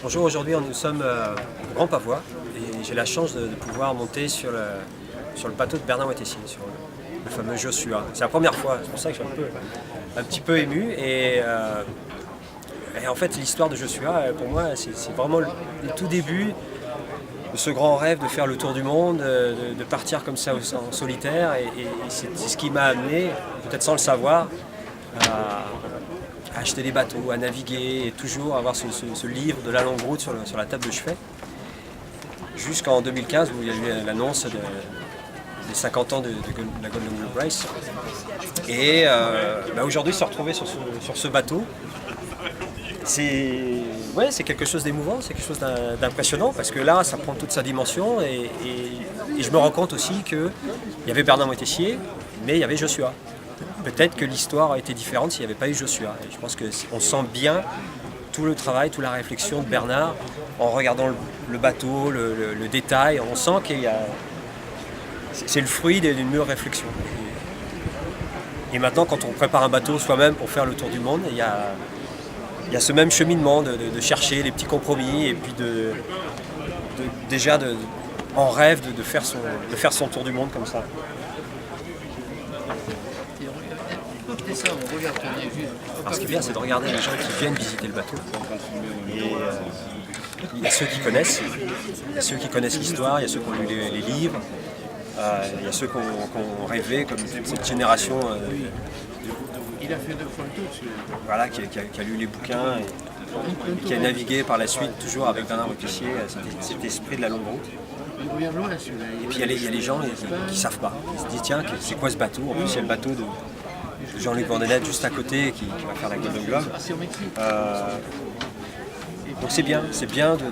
Bonjour, aujourd'hui nous sommes au Grand Pavois et j'ai la chance de pouvoir monter sur le bateau de Bernard Moitessier, sur le fameux Joshua. C'est la première fois, c'est pour ça que je suis un petit peu ému. Et en fait, l'histoire de Joshua, pour moi, c'est vraiment le tout début de ce grand rêve de faire le tour du monde, de partir comme ça en solitaire. Et c'est ce qui m'a amené, peut-être sans le savoir, à acheter des bateaux, à naviguer et toujours avoir ce livre de la longue route sur la table de chevet. Jusqu'en 2015 où il y a eu l'annonce des 50 ans de la Golden Globe Race. Et aujourd'hui se retrouver sur ce bateau, c'est quelque chose d'émouvant, c'est quelque chose d'impressionnant parce que là ça prend toute sa dimension et je me rends compte aussi qu'il y avait Bernard Moitessier mais il y avait Joshua. Peut-être que l'histoire a été différente s'il n'y avait pas eu Joshua. Et je pense qu'on sent bien tout le travail, toute la réflexion de Bernard en regardant le bateau, le détail. On sent qu'il y a... C'est le fruit d'une mûre réflexion. Et maintenant, quand on prépare un bateau soi-même pour faire le tour du monde, il y a ce même cheminement de chercher les petits compromis et puis en rêve de faire son tour du monde comme ça. Alors, ce qui est bien, c'est de regarder les gens qui viennent visiter le bateau. Et, il y a ceux qui connaissent, il y a ceux qui connaissent l'histoire, il y a ceux qui ont lu les livres, il y a ceux qui ont rêvé, comme cette génération voilà, qui a lu les bouquins et qui a navigué par la suite toujours avec Bernard Moitessier, cet esprit de la longue route. Et puis il y a les gens qui ne savent pas. Ils se disent tiens, c'est quoi ce bateau? En plus il y a le bateau de Jean-Luc Vandenette juste à côté qui va faire la Golden Globe. Donc c'est bien de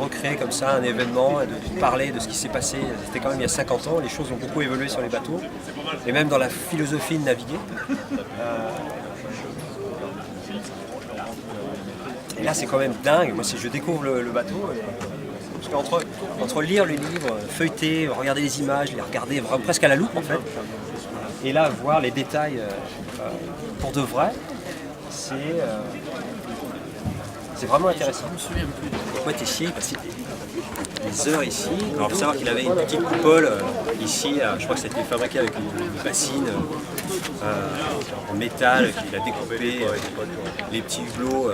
recréer comme ça un événement et de parler de ce qui s'est passé. C'était quand même il y a 50 ans, les choses ont beaucoup évolué sur les bateaux et même dans la philosophie de naviguer. Et là c'est quand même dingue, moi si je découvre le bateau, parce qu'entre lire le livre, feuilleter, regarder les images, les regarder presque à la loupe en fait, et là voir les détails pour de vrai, c'est vraiment intéressant. Moitessier, il passait des heures ici. Alors il faut savoir qu'il avait une petite coupole ici, je crois que c'était fabriqué avec une bassine en métal qu'il a découpé, les petits hublots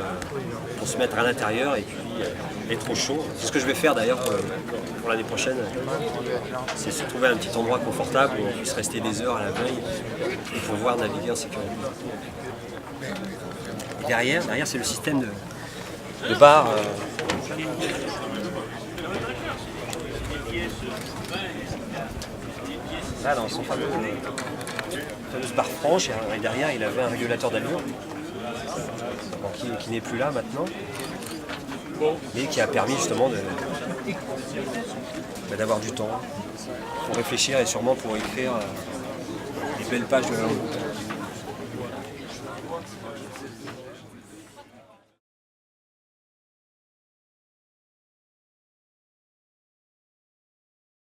pour se mettre à l'intérieur et puis être au chaud. C'est ce que je vais faire d'ailleurs pour l'année prochaine, c'est se trouver un petit endroit confortable où on puisse rester des heures à la veille et pouvoir naviguer en sécurité. Et derrière c'est le système de bar. Là, dans son fameuse barre franche, et derrière il avait un régulateur d'allure qui n'est plus là maintenant, mais qui a permis justement d'avoir du temps pour réfléchir et sûrement pour écrire les belles pages de la langue.